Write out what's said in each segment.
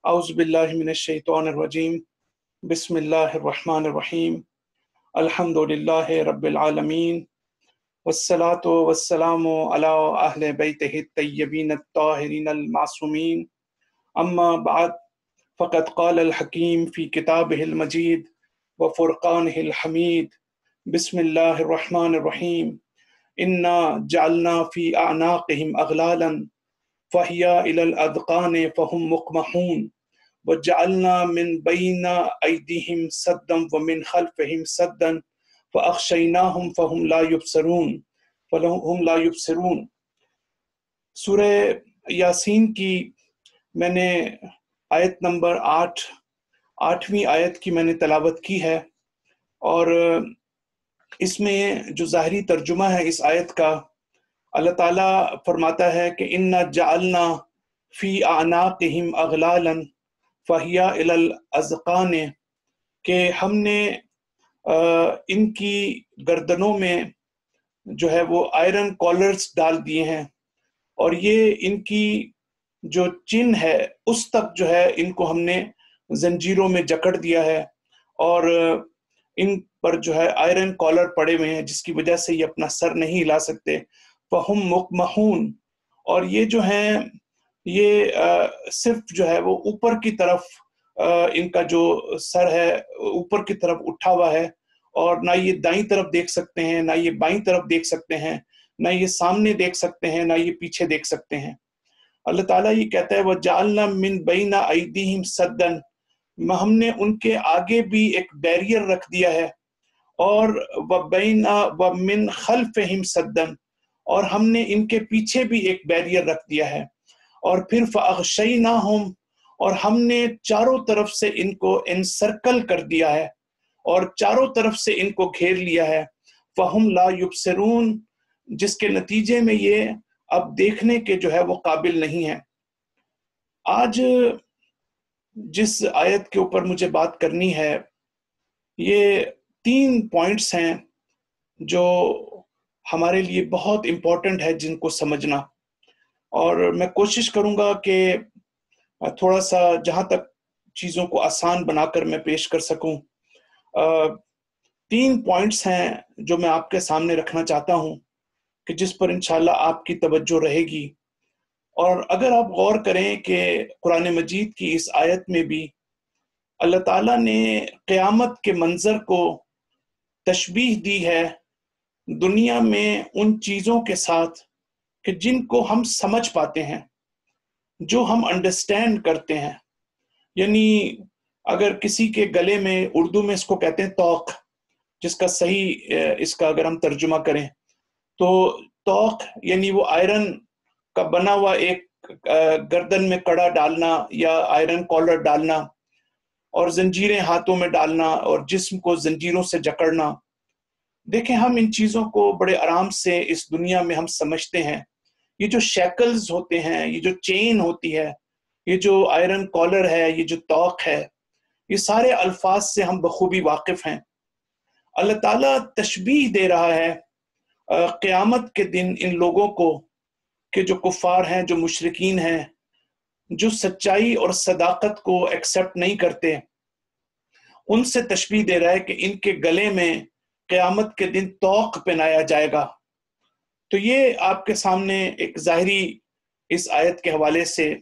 اعوذ باللہ من الشیطان الرجیم بسم اللہ الرحمن الرحیم الحمدللہ رب العالمین والصلاة والسلام علی اہل بیتہ الطیبین الطاہرین المعصومین اما بعد فقد قال الحکیم فی کتابہ المجید وفرقانہ الحمید بسم اللہ الرحمن الرحیم انا جعلنا فی اعناقہم اغلالا فہی الی الاذقان فہم مقمحون وجعلنا من بین ایدیہم سدا ومن خلفہم سدا فاغشیناہم فہم لا یبصرون سورہ یاسین کی میں نے آیت نمبر 8ویں آیت کی میں نے تلاوت کی ہے، اور اس میں جو ظاہری ترجمہ ہے اس آیت کا، اللہ تعالیٰ فرماتا ہے کہ انا جعلنا فی اعناقہم اغلالا فہی الی الاذقان، کہ ہم نے ان کی گردنوں میں جو ہے وہ آئرن کالرز ڈال دیے ہیں، اور یہ ان کی جو چن ہے اس تک جو ہے ان کو ہم نے زنجیروں میں جکڑ دیا ہے، اور ان پر جو ہے آئرن کالر پڑے ہوئے ہیں جس کی وجہ سے یہ اپنا سر نہیں ہلا سکتے۔ فہم مقمحون، اور یہ جو ہیں یہ صرف جو ہے وہ اوپر کی طرف ان کا جو سر ہے اوپر کی طرف اٹھا ہوا ہے، اور نہ یہ دائیں طرف دیکھ سکتے ہیں، نہ یہ بائیں طرف دیکھ سکتے ہیں، نہ یہ سامنے دیکھ سکتے ہیں، نہ یہ پیچھے دیکھ سکتے ہیں۔ اللہ تعالیٰ یہ کہتا ہے وَجَعَلْنَا مِن بَيْنَ أَيْدِيهِمْ سَدًّا، ہم نے ان کے آگے بھی ایک بیریئر رکھ دیا ہے، اور وَمِن خَلْفِهِمْ سَدًّا، اور ہم نے ان کے پیچھے بھی ایک بیریئر رکھ دیا ہے، اور پھر فَأَغْشَيْنَاهُمْ، اور ہم نے چاروں طرف سے ان کو انسرکل کر دیا ہے، اور چاروں طرف سے ان کو گھیر لیا ہے۔ فَهُمْ لَا يُبْصِرُونَ، جس کے نتیجے میں یہ اب دیکھنے کے جو ہے وہ قابل نہیں ہے۔ آج جس آیت کے اوپر مجھے بات کرنی ہے، یہ 3 پوائنٹس ہیں جو ہمارے لیے بہت امپورٹنٹ ہے جن کو سمجھنا، اور میں کوشش کروں گا کہ تھوڑا سا جہاں تک چیزوں کو آسان بنا کر میں پیش کر سکوں۔ 3 پوائنٹس ہیں جو میں آپ کے سامنے رکھنا چاہتا ہوں کہ جس پر انشاءاللہ آپ کی توجہ رہے گی، اور اگر آپ غور کریں کہ قرآن مجید کی اس آیت میں بھی اللہ تعالیٰ نے قیامت کے منظر کو تشبیہ دی ہے دنیا میں ان چیزوں کے ساتھ کہ جن کو ہم سمجھ پاتے ہیں، جو ہم انڈرسٹینڈ کرتے ہیں۔ یعنی اگر کسی کے گلے میں، اردو میں اس کو کہتے ہیں توق، جس کا صحیح اس کا اگر ہم ترجمہ کریں تو توق یعنی وہ آئرن کا بنا ہوا ایک گردن میں کڑا ڈالنا یا آئرن کالر ڈالنا، اور زنجیریں ہاتھوں میں ڈالنا، اور جسم کو زنجیروں سے جکڑنا۔ دیکھیں، ہم ان چیزوں کو بڑے آرام سے اس دنیا میں ہم سمجھتے ہیں۔ یہ جو شیکلز ہوتے ہیں، یہ جو چین ہوتی ہے، یہ جو آئرن کالر ہے، یہ جو توق ہے، یہ سارے الفاظ سے ہم بخوبی واقف ہیں۔ اللہ تعالیٰ تشبیہ دے رہا ہے قیامت کے دن ان لوگوں کو کہ جو کفار ہیں، جو مشرکین ہیں، جو سچائی اور صداقت کو ایکسپٹ نہیں کرتے، ان سے تشبیہ دے رہا ہے کہ ان کے گلے میں قیامت کے دن توق پہنایا جائے گا۔ تو یہ آپ کے سامنے ایک ظاہری اس آیت کے حوالے سے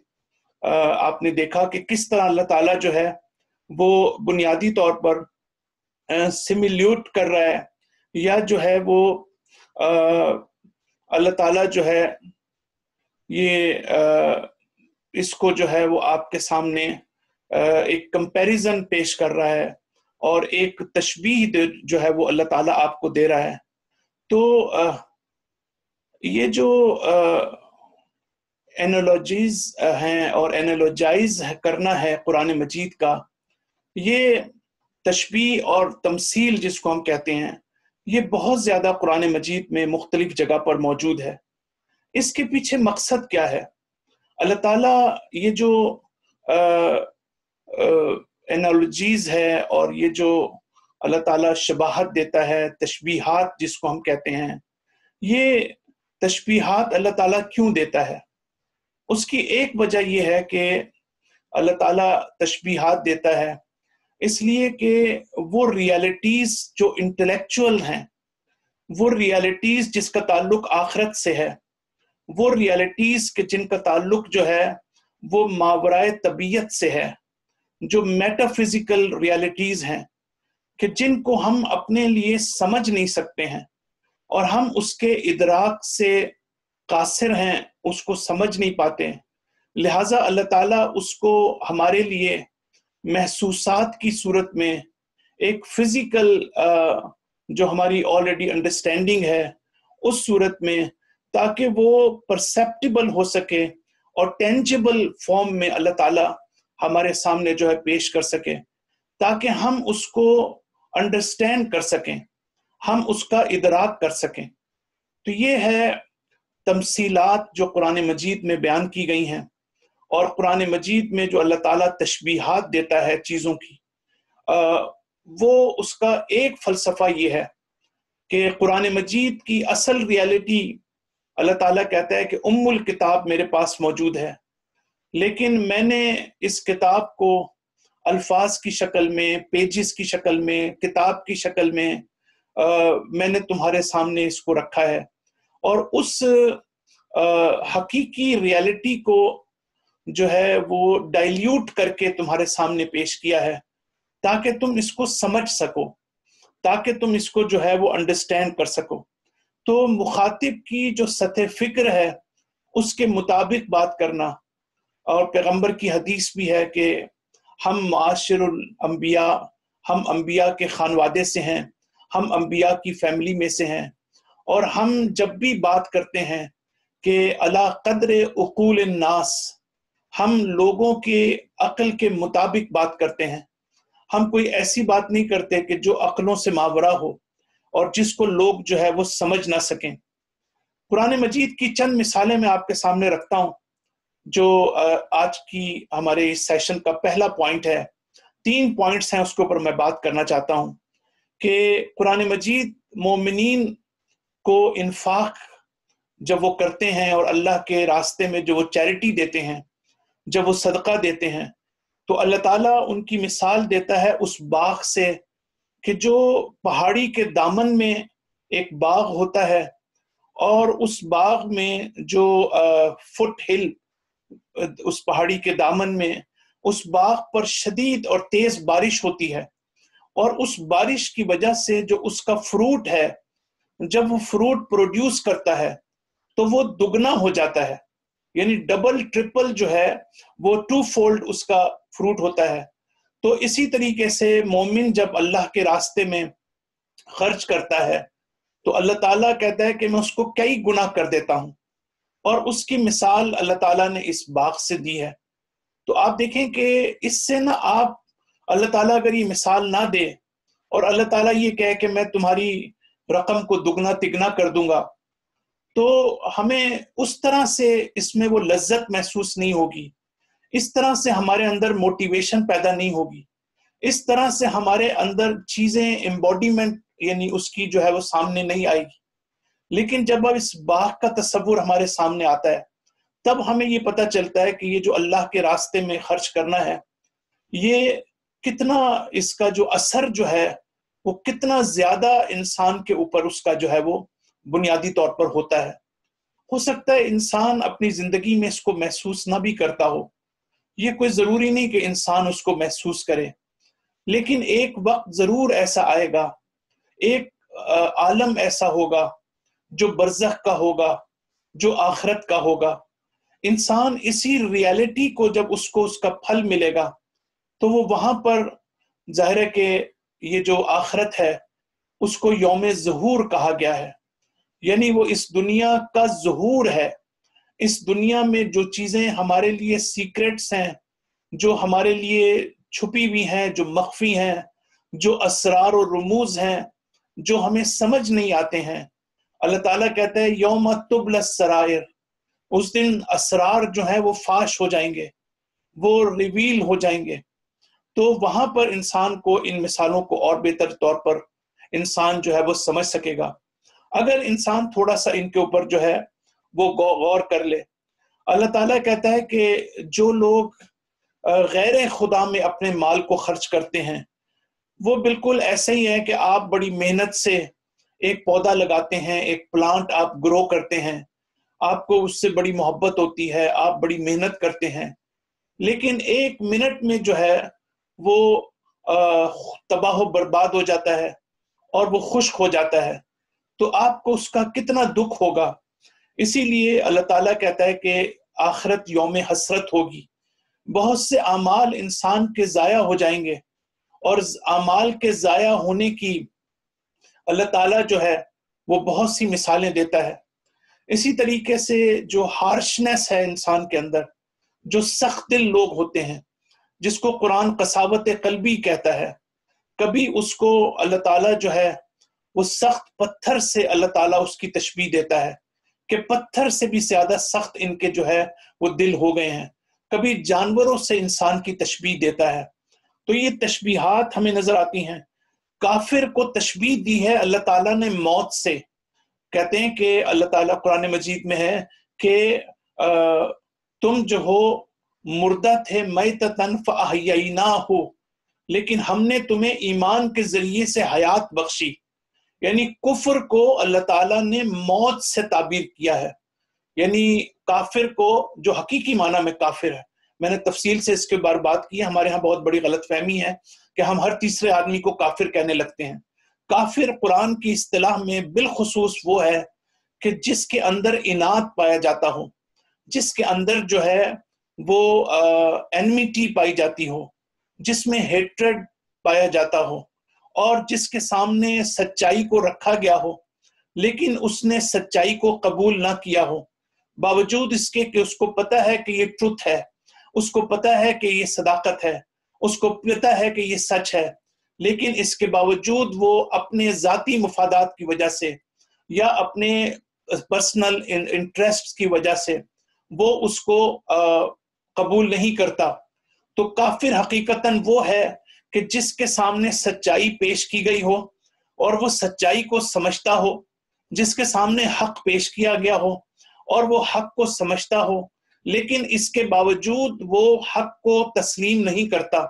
آپ نے دیکھا کہ کس طرح اللہ تعالیٰ جو ہے وہ بنیادی طور پر سیمیلیوٹ کر رہا ہے، یا جو ہے وہ اللہ تعالیٰ جو ہے یہ اس کو جو ہے وہ آپ کے سامنے ایک کمپیریزن پیش کر رہا ہے، اور ایک تشبیہ جو ہے وہ اللہ تعالیٰ آپ کو دے رہا ہے۔ تو یہ جو اینالوجیز ہیں اور اینالوجائز کرنا ہے قرآن مجید کا، یہ تشبیہ اور تمثیل جس کو ہم کہتے ہیں، یہ بہت زیادہ قرآن مجید میں مختلف جگہ پر موجود ہے۔ اس کے پیچھے مقصد کیا ہے؟ اللہ تعالیٰ یہ جو اینالوجیز ہے اور یہ جو اللہ تعالیٰ شباہت دیتا ہے، تشبیہات جس کو ہم کہتے ہیں، یہ تشبیہات اللہ تعالیٰ کیوں دیتا ہے؟ اس کی ایک وجہ یہ ہے کہ اللہ تعالیٰ تشبیہات دیتا ہے، اس لیے کہ وہ ریالٹیز جو انٹلیکچوئل ہیں، وہ ریالٹیز جس کا تعلق آخرت سے ہے، وہ ریالٹیز کے جن کا تعلق جو ہے وہ ماورائے طبیعت سے ہے، جو میٹا فزیکل ریالٹیز ہیں کہ جن کو ہم اپنے لیے سمجھ نہیں سکتے ہیں، اور ہم اس کے ادراک سے قاصر ہیں، اس کو سمجھ نہیں پاتے ہیں۔ لہٰذا اللہ تعالیٰ اس کو ہمارے لیے محسوسات کی صورت میں ایک فزیکل جو ہماری آلریڈی انڈرسٹینڈنگ ہے اس صورت میں، تاکہ وہ پرسیپٹیبل ہو سکے اور ٹینجیبل فارم میں اللہ تعالیٰ ہمارے سامنے جو ہے پیش کر سکے، تاکہ ہم اس کو انڈرسٹینڈ کر سکیں، ہم اس کا ادراک کر سکیں۔ تو یہ ہے تمثیلات جو قرآن مجید میں بیان کی گئی ہیں، اور قرآن مجید میں جو اللہ تعالیٰ تشبیہات دیتا ہے چیزوں کی، وہ اس کا ایک فلسفہ یہ ہے کہ قرآن مجید کی اصل ریالٹی اللہ تعالیٰ کہتا ہے کہ ام الکتاب میرے پاس موجود ہے، لیکن میں نے اس کتاب کو الفاظ کی شکل میں، پیجز کی شکل میں، کتاب کی شکل میں نے تمہارے سامنے اس کو رکھا ہے، اور اس حقیقی ریالٹی کو جو ہے وہ ڈائلیوٹ کر کے تمہارے سامنے پیش کیا ہے، تاکہ تم اس کو سمجھ سکو، تاکہ تم اس کو جو ہے وہ انڈرسٹینڈ کر سکو۔ تو مخاطب کی جو سطح فکر ہے اس کے مطابق بات کرنا، اور پیغمبر کی حدیث بھی ہے کہ ہم معاشر الانبیاء، ہم انبیاء کے خانوادے سے ہیں، ہم انبیاء کی فیملی میں سے ہیں، اور ہم جب بھی بات کرتے ہیں کہ علی قدر عقول الناس، ہم لوگوں کے عقل کے مطابق بات کرتے ہیں، ہم کوئی ایسی بات نہیں کرتے کہ جو عقلوں سے ماورا ہو اور جس کو لوگ جو ہے وہ سمجھ نہ سکیں۔ قرآن مجید کی چند مثالیں میں آپ کے سامنے رکھتا ہوں، جو آج کی ہمارے اس سیشن کا پہلا پوائنٹ ہے۔ 3 پوائنٹس ہیں، اس کے اوپر میں بات کرنا چاہتا ہوں کہ قرآن مجید مومنین کو انفاق جب وہ کرتے ہیں اور اللہ کے راستے میں جو وہ چیریٹی دیتے ہیں، جب وہ صدقہ دیتے ہیں، تو اللہ تعالیٰ ان کی مثال دیتا ہے اس باغ سے کہ جو پہاڑی کے دامن میں ایک باغ ہوتا ہے، اور اس باغ میں جو فٹ ہل، اس پہاڑی کے دامن میں اس باغ پر شدید اور تیز بارش ہوتی ہے، اور اس بارش کی وجہ سے جو اس کا فروٹ ہے، جب وہ فروٹ پروڈیوس کرتا ہے تو وہ دگنا ہو جاتا ہے، یعنی ڈبل ٹرپل جو ہے وہ 2 فولڈ اس کا فروٹ ہوتا ہے۔ تو اسی طریقے سے مومن جب اللہ کے راستے میں خرچ کرتا ہے تو اللہ تعالیٰ کہتا ہے کہ میں اس کو کئی گنا کر دیتا ہوں، اور اس کی مثال اللہ تعالیٰ نے اس باغ سے دی ہے۔ تو آپ دیکھیں کہ اس سے نہ آپ، اللہ تعالیٰ اگر یہ مثال نہ دے اور اللہ تعالیٰ یہ کہے کہ میں تمہاری رقم کو دگنا تگنا کر دوں گا، تو ہمیں اس طرح سے اس میں وہ لذت محسوس نہیں ہوگی، اس طرح سے ہمارے اندر موٹیویشن پیدا نہیں ہوگی، اس طرح سے ہمارے اندر چیزیں امبوڈیمنٹ یعنی اس کی جو ہے وہ سامنے نہیں آئے گی۔ لیکن جب اب اس باغ کا تصور ہمارے سامنے آتا ہے، تب ہمیں یہ پتہ چلتا ہے کہ یہ جو اللہ کے راستے میں خرچ کرنا ہے، یہ کتنا، اس کا جو اثر جو ہے وہ کتنا زیادہ انسان کے اوپر اس کا جو ہے وہ بنیادی طور پر ہوتا ہے۔ ہو سکتا ہے انسان اپنی زندگی میں اس کو محسوس نہ بھی کرتا ہو، یہ کوئی ضروری نہیں کہ انسان اس کو محسوس کرے، لیکن ایک وقت ضرور ایسا آئے گا، ایک عالم ایسا ہوگا جو برزخ کا ہوگا، جو آخرت کا ہوگا۔ انسان اسی ریالٹی کو جب اس کو اس کا پھل ملے گا تو وہ وہاں پر ظاہر ہے کہ یہ جو آخرت ہے اس کو یوم ظہور کہا گیا ہے، یعنی وہ اس دنیا کا ظہور ہے۔ اس دنیا میں جو چیزیں ہمارے لیے سیکرٹس ہیں، جو ہمارے لیے چھپی ہوئی ہیں، جو مخفی ہیں، جو اسرار و رموز ہیں، جو ہمیں سمجھ نہیں آتے ہیں، اللہ تعالیٰ کہتا ہے یوم تبلی السرائر، اس دن اسرار جو ہیں وہ فاش ہو جائیں گے، وہ ریویل ہو جائیں گے۔ تو وہاں پر انسان کو ان مثالوں کو اور بہتر طور پر انسان جو ہے وہ سمجھ سکے گا، اگر انسان تھوڑا سا ان کے اوپر جو ہے وہ غور کر لے۔ اللہ تعالیٰ کہتا ہے کہ جو لوگ غیر خدا میں اپنے مال کو خرچ کرتے ہیں، وہ بالکل ایسے ہی ہے کہ آپ بڑی محنت سے ایک پودا لگاتے ہیں، ایک پلانٹ آپ گرو کرتے ہیں، آپ کو اس سے بڑی محبت ہوتی ہے، آپ بڑی محنت کرتے ہیں، لیکن ایک منٹ میں جو ہے وہ تباہ و برباد ہو جاتا ہے اور وہ خشک ہو جاتا ہے، تو آپ کو اس کا کتنا دکھ ہوگا۔ اسی لیے اللہ تعالیٰ کہتا ہے کہ آخرت یوم حسرت ہوگی، بہت سے اعمال انسان کے ضائع ہو جائیں گے، اور اعمال کے ضائع ہونے کی اللہ تعالیٰ جو ہے وہ بہت سی مثالیں دیتا ہے۔ اسی طریقے سے جو ہارشنس ہے انسان کے اندر، جو سخت دل لوگ ہوتے ہیں، جس کو قرآن قساوت قلبی کہتا ہے، کبھی اس کو اللہ تعالیٰ جو ہے وہ سخت پتھر سے اللہ تعالیٰ اس کی تشبیہ دیتا ہے کہ پتھر سے بھی زیادہ سخت ان کے جو ہے وہ دل ہو گئے ہیں، کبھی جانوروں سے انسان کی تشبیہ دیتا ہے۔ تو یہ تشبیہات ہمیں نظر آتی ہیں۔ کافر کو تشبیہ دی ہے اللہ تعالیٰ نے موت سے۔ کہتے ہیں کہ اللہ تعالیٰ قرآن مجید میں ہے کہ تم جو ہو مردہ تھے میتتن فاحییناہ، لیکن ہم نے تمہیں ایمان کے ذریعے سے حیات بخشی۔ یعنی کفر کو اللہ تعالیٰ نے موت سے تعبیر کیا ہے، یعنی کافر کو جو حقیقی معنی میں کافر ہے، میں نے تفصیل سے اس کے بارے بات کی ہے، ہمارے ہاں بہت بڑی غلط فہمی ہے کہ ہم ہر تیسرے آدمی کو کافر کہنے لگتے ہیں۔ کافر قرآن کی اصطلاح میں بالخصوص وہ ہے کہ جس کے اندر اناد پایا جاتا ہو، جس کے اندر جو ہے وہ انمیٹی پائی جاتی ہو، جس میں ہیٹرڈ پایا جاتا ہو، اور جس کے سامنے سچائی کو رکھا گیا ہو لیکن اس نے سچائی کو قبول نہ کیا ہو، باوجود اس کے کہ اس کو پتا ہے کہ یہ ٹروتھ ہے، اس کو پتا ہے کہ یہ صداقت ہے، اس کو پتا ہے کہ یہ سچ ہے، لیکن اس کے باوجود وہ اپنے ذاتی مفادات کی وجہ سے یا اپنے پرسنل انٹرسٹ کی وجہ سے وہ اس کو قبول نہیں کرتا۔ تو کافر حقیقتاً وہ ہے کہ جس کے سامنے سچائی پیش کی گئی ہو اور وہ سچائی کو سمجھتا ہو، جس کے سامنے حق پیش کیا گیا ہو اور وہ حق کو سمجھتا ہو، لیکن اس کے باوجود وہ حق کو تسلیم نہیں کرتا،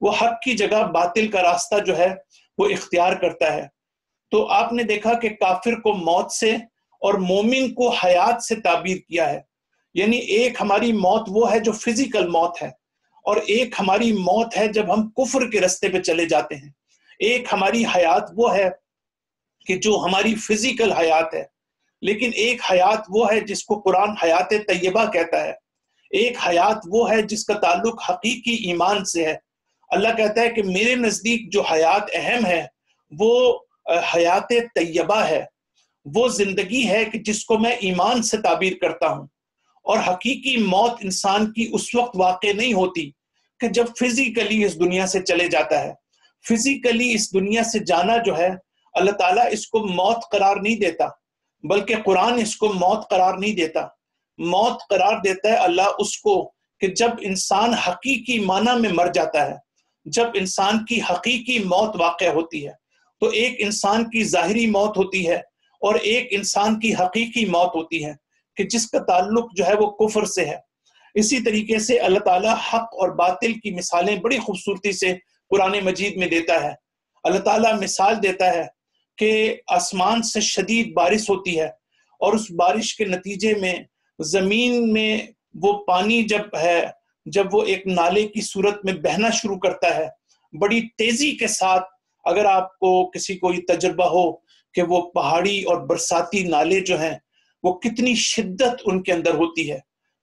وہ حق کی جگہ باطل کا راستہ جو ہے وہ اختیار کرتا ہے۔ تو آپ نے دیکھا کہ کافر کو موت سے اور مومن کو حیات سے تعبیر کیا ہے، یعنی ایک ہماری موت وہ ہے جو فزیکل موت ہے، اور ایک ہماری موت ہے جب ہم کفر کے راستے پہ چلے جاتے ہیں۔ ایک ہماری حیات وہ ہے کہ جو ہماری فزیکل حیات ہے، لیکن ایک حیات وہ ہے جس کو قرآن حیات طیبہ کہتا ہے۔ ایک حیات وہ ہے جس کا تعلق حقیقی ایمان سے ہے۔ اللہ کہتا ہے کہ میرے نزدیک جو حیات اہم ہے وہ حیات طیبہ ہے، وہ زندگی ہے کہ جس کو میں ایمان سے تعبیر کرتا ہوں۔ اور حقیقی موت انسان کی اس وقت واقع نہیں ہوتی کہ جب فزیکلی اس دنیا سے چلے جاتا ہے۔ فزیکلی اس دنیا سے جانا جو ہے اللہ تعالیٰ اس کو موت قرار نہیں دیتا، بلکہ قرآن اس کو موت قرار نہیں دیتا۔ موت قرار دیتا ہے اللہ اس کو کہ جب انسان حقیقی معنی میں مر جاتا ہے، جب انسان کی حقیقی موت واقع ہوتی ہے۔ تو ایک انسان کی ظاہری موت ہوتی ہے اور ایک انسان کی حقیقی موت ہوتی ہے کہ جس کا تعلق جو ہے وہ کفر سے ہے۔ اسی طریقے سے اللہ تعالیٰ حق اور باطل کی مثالیں بڑی خوبصورتی سے قرآن مجید میں دیتا ہے۔ اللہ تعالیٰ مثال دیتا ہے کہ آسمان سے شدید بارش ہوتی ہے اور اس بارش کے نتیجے میں زمین میں وہ پانی جب وہ ایک نالے کی صورت میں بہنا شروع کرتا ہے بڑی تیزی کے ساتھ۔ اگر آپ کو کسی کو یہ تجربہ ہو کہ وہ پہاڑی اور برساتی نالے جو ہیں وہ کتنی شدت ان کے اندر ہوتی ہے،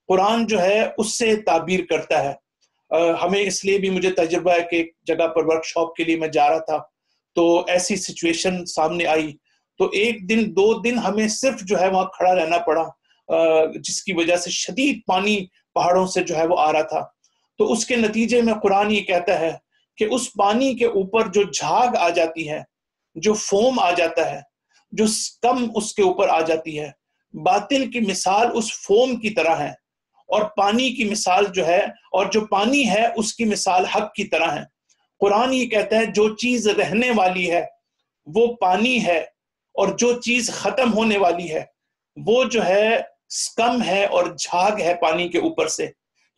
قرآن جو ہے اس سے تعبیر کرتا ہے۔ ہمیں اس لیے بھی مجھے تجربہ ہے کہ ایک جگہ پر ورکشاپ کے لیے میں جا رہا تھا تو ایسی سچویشن سامنے آئی، تو ایک دن 2 دن ہمیں صرف جو ہے وہاں کھڑا رہنا پڑا، جس کی وجہ سے شدید پانی پہاڑوں سے جو ہے وہ آ رہا تھا۔ تو اس کے نتیجے میں قرآن یہ کہتا ہے کہ اس پانی کے اوپر جو جھاگ آ جاتی ہے، جو فوم آ جاتا ہے، جو کم اس کے اوپر آ جاتی ہے، باطل کی مثال اس فوم کی طرح ہے، اور پانی کی مثال جو ہے، اور جو پانی ہے اس کی مثال حق کی طرح ہے۔ قرآن یہ کہتا ہے جو چیز رہنے والی ہے وہ پانی ہے، اور جو چیز ختم ہونے والی ہے وہ جو ہے کم ہے اور جھاگ ہے پانی کے اوپر سے۔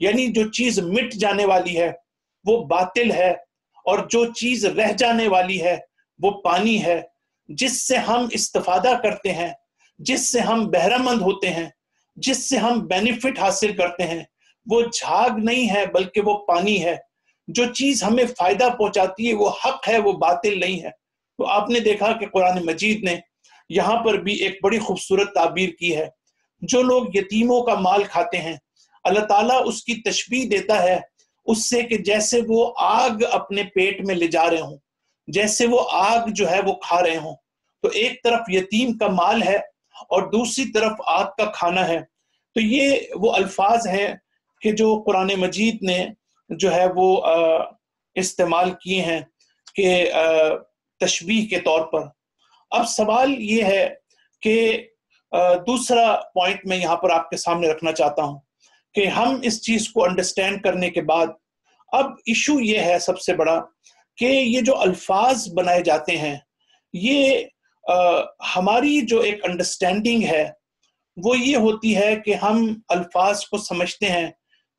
یعنی جو چیز مٹ جانے والی ہے وہ باطل ہے، اور جو چیز رہ جانے والی ہے وہ پانی ہے، جس سے ہم استفادہ کرتے ہیں، جس سے ہم بہرہ مند ہوتے ہیں، جس سے ہم بینیفٹ حاصل کرتے ہیں، وہ جھاگ نہیں ہے بلکہ وہ پانی ہے۔ جو چیز ہمیں فائدہ پہنچاتی ہے وہ حق ہے، وہ باطل نہیں ہے۔ تو آپ نے دیکھا کہ قرآن مجید نے یہاں پر بھی ایک بڑی خوبصورت تعبیر کی ہے۔ جو لوگ یتیموں کا مال کھاتے ہیں، اللہ تعالیٰ اس کی تشبیہ دیتا ہے اس سے کہ جیسے وہ آگ اپنے پیٹ میں لے جا رہے ہوں، جیسے وہ آگ جو ہے وہ کھا رہے ہوں۔ تو ایک طرف یتیم کا مال ہے اور دوسری طرف آگ کا کھانا ہے۔ تو یہ وہ الفاظ ہیں کہ جو قرآن مجید نے جو ہے وہ استعمال کیے ہیں کہ تشبیہ کے طور پر۔ اب سوال یہ ہے کہ دوسرا پوائنٹ میں یہاں پر آپ کے سامنے رکھنا چاہتا ہوں کہ ہم اس چیز کو انڈرسٹینڈ کرنے کے بعد اب ایشو یہ ہے سب سے بڑا کہ یہ جو الفاظ بنائے جاتے ہیں، یہ ہماری جو ایک انڈرسٹینڈنگ ہے وہ یہ ہوتی ہے کہ ہم الفاظ کو سمجھتے ہیں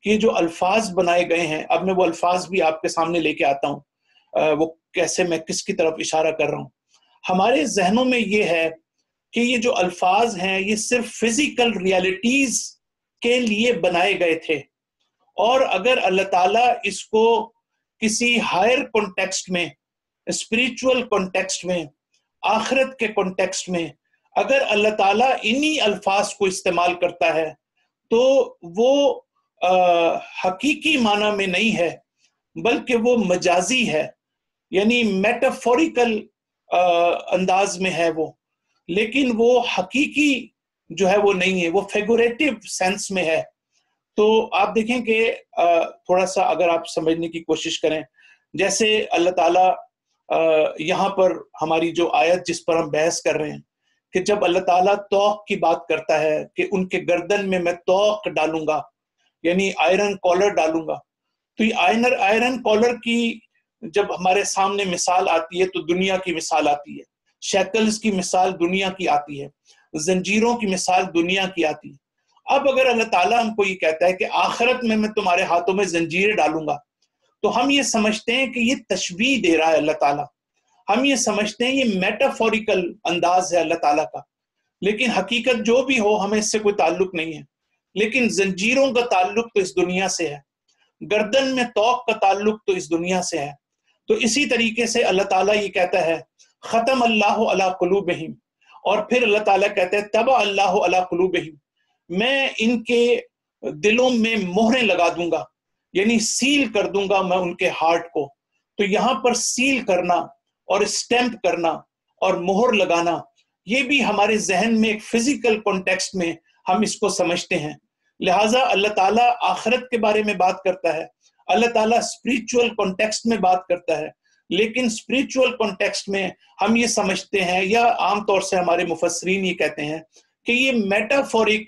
کہ یہ جو الفاظ بنائے گئے ہیں، اب میں وہ الفاظ بھی آپ کے سامنے لے کے آتا ہوں، وہ کیسے میں کس کی طرف اشارہ کر رہا ہوں۔ ہمارے ذہنوں میں یہ ہے کہ یہ جو الفاظ ہیں یہ صرف فزیکل ریالٹیز کے لیے بنائے گئے تھے، اور اگر اللہ تعالیٰ اس کو کسی ہائر کانٹیکسٹ میں، اسپریچول کانٹیکسٹ میں، آخرت کے کانٹیکسٹ میں اگر اللہ تعالیٰ انہی الفاظ کو استعمال کرتا ہے تو وہ حقیقی معنی میں نہیں ہے بلکہ وہ مجازی ہے، یعنی میٹافوریکل انداز میں ہے وہ، لیکن وہ حقیقی جو ہے وہ نہیں ہے، وہ فیگوریٹو سینس میں ہے۔ تو آپ دیکھیں کہ تھوڑا سا اگر آپ سمجھنے کی کوشش کریں، جیسے اللہ تعالیٰ یہاں پر ہماری جو آیت جس پر ہم بحث کر رہے ہیں کہ جب اللہ تعالیٰ توق کی بات کرتا ہے کہ ان کے گردن میں توق ڈالوں گا، یعنی آئرن کالر ڈالوں گا، تو یہ آئرن کالر کی جب ہمارے سامنے مثال آتی ہے تو دنیا کی مثال آتی ہے، شیکلز کی مثال دنیا کی آتی ہے، زنجیروں کی مثال دنیا کی آتی ہے۔ اب اگر اللہ تعالیٰ ہم کو یہ کہتا ہے کہ آخرت میں تمہارے ہاتھوں میں زنجیریں ڈالوں گا، تو ہم یہ سمجھتے ہیں کہ یہ تشبیہ دے رہا ہے اللہ تعالیٰ، ہم یہ سمجھتے ہیں یہ میٹافوریکل انداز ہے اللہ تعالیٰ کا، لیکن حقیقت جو بھی ہو ہمیں اس سے کوئی تعلق نہیں ہے۔ لیکن زنجیروں کا تعلق تو اس دنیا سے ہے، گردن میں توق کا تعلق تو اس دنیا سے ہے۔ تو اسی طریقے سے اللہ تعالیٰ یہ کہتا ہے ختم اللہ علی قلوبہم، اور پھر اللہ تعالیٰ کہتا ہے طبع اللہ علی قلوبہم، میں ان کے دلوں میں مہریں لگا دوں گا، یعنی سیل کر دوں گا میں ان کے ہارٹ کو۔ تو یہاں پر سیل کرنا اور اسٹیمپ کرنا اور مہر لگانا، یہ بھی ہمارے ذہن میں ایک فزیکل کانٹیکسٹ میں ہم اس کو سمجھتے ہیں۔ لہٰذا اللہ تعالیٰ آخرت کے بارے میں بات کرتا ہے، اللہ تعالیٰ اسپریچول کانٹیکسٹ میں بات کرتا ہے، لیکن اسپریچول کانٹیکسٹ میں ہم یہ سمجھتے ہیں، یا عام طور سے ہمارے مفسرین یہ کہتے ہیں کہ یہ میٹافورک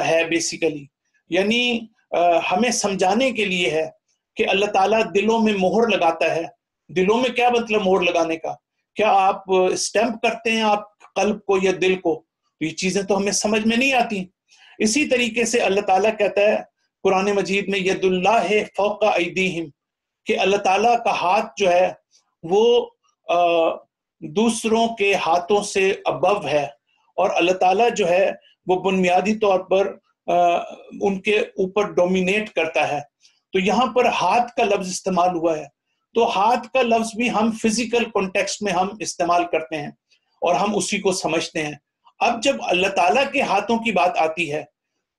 ہے بیسیکلی، یعنی ہمیں سمجھانے کے لیے ہے کہ اللہ تعالیٰ دلوں میں مہر لگاتا ہے۔ دلوں میں کیا مطلب مہر لگانے کا؟ کیا آپ اسٹیمپ کرتے ہیں آپ قلب کو یا دل کو؟ یہ چیزیں تو ہمیں سمجھ میں نہیں آتی۔ اسی طریقے سے اللہ تعالیٰ کہتا ہے قرآن مجید میں ید اللہ فوق ایدیہم، کہ اللہ تعالیٰ کا ہاتھ جو ہے وہ دوسروں کے ہاتھوں سے ابو ہے، اور اللہ تعالیٰ جو ہے وہ بنیادی طور پر ان کے اوپر ڈومینیٹ کرتا ہے۔ تو یہاں پر ہاتھ کا لفظ استعمال ہوا ہے، تو ہاتھ کا لفظ بھی ہم فزیکل کانٹیکسٹ میں ہم استعمال کرتے ہیں اور ہم اسی کو سمجھتے ہیں۔ اب جب اللہ تعالیٰ کے ہاتھوں کی بات آتی ہے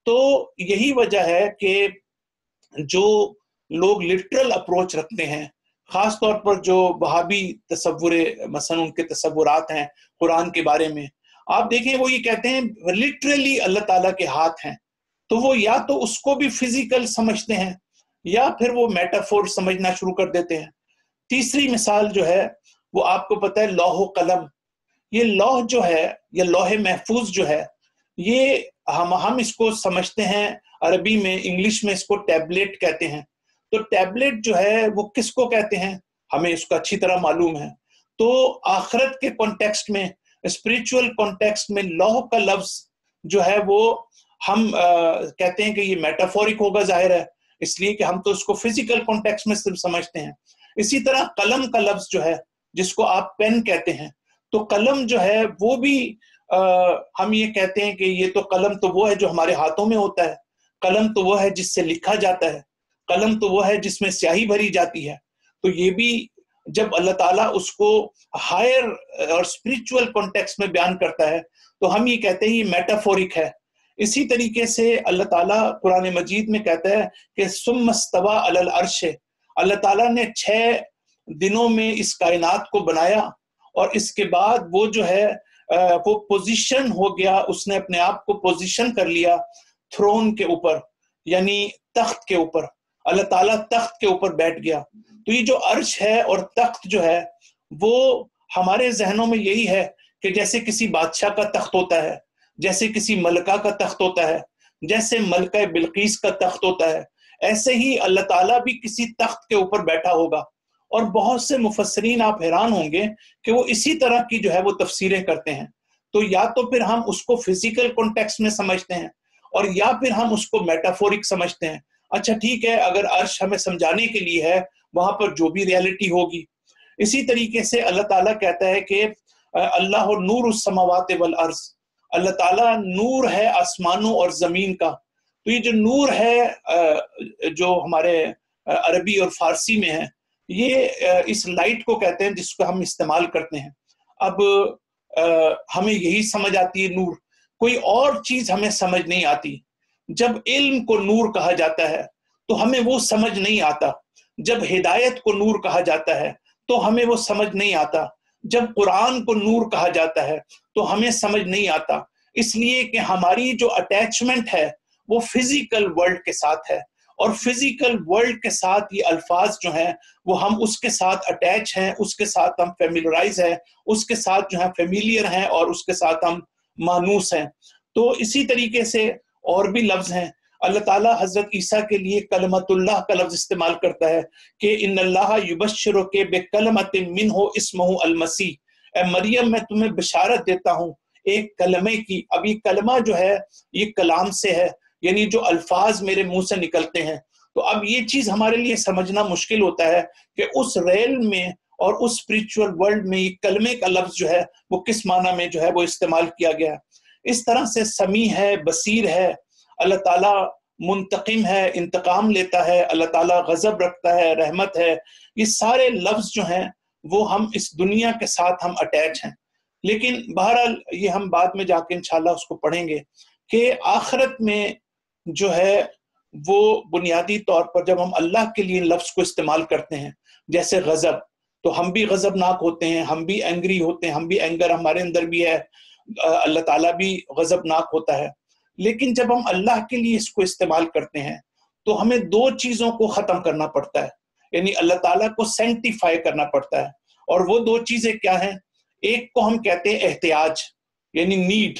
تو یہی وجہ ہے کہ جو لوگ لٹرل اپروچ رکھتے ہیں، خاص طور پر جو وہابی تصور مثلا ان کے تصورات ہیں قرآن کے بارے میں، آپ دیکھیں وہ یہ کہتے ہیں لٹرلی اللہ تعالیٰ کے ہاتھ ہیں، تو وہ یا تو اس کو بھی فزیکل سمجھتے ہیں یا پھر وہ میٹافور سمجھنا شروع کر دیتے ہیں۔ تیسری مثال جو ہے وہ آپ کو پتہ ہے لوح و قلم، یہ لوح جو ہے یا لوح محفوظ جو ہے، یہ ہم اس کو سمجھتے ہیں عربی میں، انگلش میں اس کو ٹیبلٹ کہتے ہیں۔ تو ٹیبلٹ جو ہے وہ کس کو کہتے ہیں ہمیں اس کا اچھی طرح معلوم ہے۔ تو آخرت کے کانٹیکسٹ میں، اسپریچول کانٹیکسٹ میں لوح کا لفظ جو ہے وہ ہم کہتے ہیں کہ یہ میٹافورک ہوگا، ظاہر ہے، اس لیے کہ ہم تو اس کو فزیکل کانٹیکس میں صرف سمجھتے ہیں. اسی طرح قلم کا لفظ جو ہے جس کو آپ پین کہتے ہیں، تو قلم جو ہے وہ بھی ہم یہ کہتے ہیں کہ یہ تو قلم تو وہ ہے جو ہمارے ہاتھوں میں ہوتا ہے، قلم تو وہ ہے جس سے لکھا جاتا ہے، قلم تو وہ ہے جس میں سیاہی بھری جاتی ہے. تو یہ بھی جب اللہ تعالیٰ اس کو ہائر اور اسپرچول کانٹیکس میں بیان کرتا ہے تو ہم یہ کہتے ہیں یہ میٹافورک ہے. اسی طریقے سے اللہ تعالیٰ قرآن مجید میں کہتا ہے کہ ثم استوى علی العرش، اللہ تعالیٰ نے 6 دنوں میں اس کائنات کو بنایا اور اس کے بعد وہ جو ہے وہ پوزیشن ہو گیا، اس نے اپنے آپ کو پوزیشن کر لیا تھرون کے اوپر، یعنی تخت کے اوپر. اللہ تعالیٰ تخت کے اوپر بیٹھ گیا. تو یہ جو عرش ہے اور تخت جو ہے وہ ہمارے ذہنوں میں یہی ہے کہ جیسے کسی بادشاہ کا تخت ہوتا ہے، جیسے کسی ملکہ کا تخت ہوتا ہے، جیسے ملکہ بلقیس کا تخت ہوتا ہے، ایسے ہی اللہ تعالیٰ بھی کسی تخت کے اوپر بیٹھا ہوگا. اور بہت سے مفسرین آپ حیران ہوں گے کہ وہ اسی طرح کی جو ہے وہ تفسیریں کرتے ہیں. تو یا تو پھر ہم اس کو فزیکل کانٹیکس میں سمجھتے ہیں اور یا پھر ہم اس کو میٹافورک سمجھتے ہیں. اچھا ٹھیک ہے، اگر عرش ہمیں سمجھانے کے لیے ہے، وہاں پر جو بھی ریالٹی ہوگی. اسی طریقے سے اللہ تعالیٰ کہتا ہے کہ اللہ نور السماوات والارض، اللہ تعالیٰ نور ہے آسمانوں اور زمین کا. تو یہ جو نور ہے جو ہمارے عربی اور فارسی میں ہے، یہ اس لائٹ کو کہتے ہیں جس کو ہم استعمال کرتے ہیں. اب ہمیں یہی سمجھ آتی ہے نور، کوئی اور چیز ہمیں سمجھ نہیں آتی. جب علم کو نور کہا جاتا ہے تو ہمیں وہ سمجھ نہیں آتا. جب ہدایت کو نور کہا جاتا ہے تو ہمیں وہ سمجھ نہیں آتا. جب قرآن کو نور کہا جاتا ہے تو ہمیں سمجھ نہیں آتا، اس لیے کہ ہماری جو اٹیچمنٹ ہے وہ فزیکل ورلڈ کے ساتھ ہے، اور فزیکل ورلڈ کے ساتھ یہ الفاظ جو ہیں وہ ہم اس کے ساتھ اٹیچ ہیں، اس کے ساتھ ہم فیملیرائز ہیں، اس کے ساتھ جو ہے فیملیئر ہیں اور اس کے ساتھ ہم مانوس ہیں. تو اسی طریقے سے اور بھی لفظ ہیں. اللہ تعالیٰ حضرت عیسیٰ کے لیے کلمت اللہ کا لفظ استعمال کرتا ہے کہ ان اللہ یبشرک بکلمۃ منہ اسمہ المسیح، اے مریم میں تمہیں بشارت دیتا ہوں ایک کلمے کی. اب یہ کلمہ جو ہے یہ کلام سے ہے، یعنی جو الفاظ میرے منہ سے نکلتے ہیں. تو اب یہ چیز ہمارے لیے سمجھنا مشکل ہوتا ہے کہ اس ریل میں اور اس اسپرچول ورلڈ میں یہ کلمے کا لفظ جو ہے وہ کس معنی میں جو ہے وہ استعمال کیا گیا ہے. اس طرح سے سمیع ہے، بصیر ہے، اللہ تعالیٰ منتقم ہے، انتقام لیتا ہے، اللہ تعالیٰ غضب رکھتا ہے، رحمت ہے. یہ سارے لفظ جو ہیں وہ ہم اس دنیا کے ساتھ ہم اٹیچ ہیں. لیکن بہرحال یہ ہم بعد میں جا کے انشاءاللہ اس کو پڑھیں گے کہ آخرت میں جو ہے وہ بنیادی طور پر جب ہم اللہ کے لیے لفظ کو استعمال کرتے ہیں، جیسے غضب، تو ہم بھی غضبناک ہوتے ہیں، ہم بھی اینگری ہوتے ہیں، ہم بھی اینگر ہمارے اندر بھی ہے، اللہ تعالیٰ بھی غضبناک ہوتا ہے. لیکن جب ہم اللہ کے لیے اس کو استعمال کرتے ہیں تو ہمیں 2 چیزوں کو ختم کرنا پڑتا ہے، یعنی اللہ تعالیٰ کو سینکٹیفائی کرنا پڑتا ہے. اور وہ 2 چیزیں کیا ہیں؟ ایک کو ہم کہتے ہیں احتیاج یعنی نیڈ،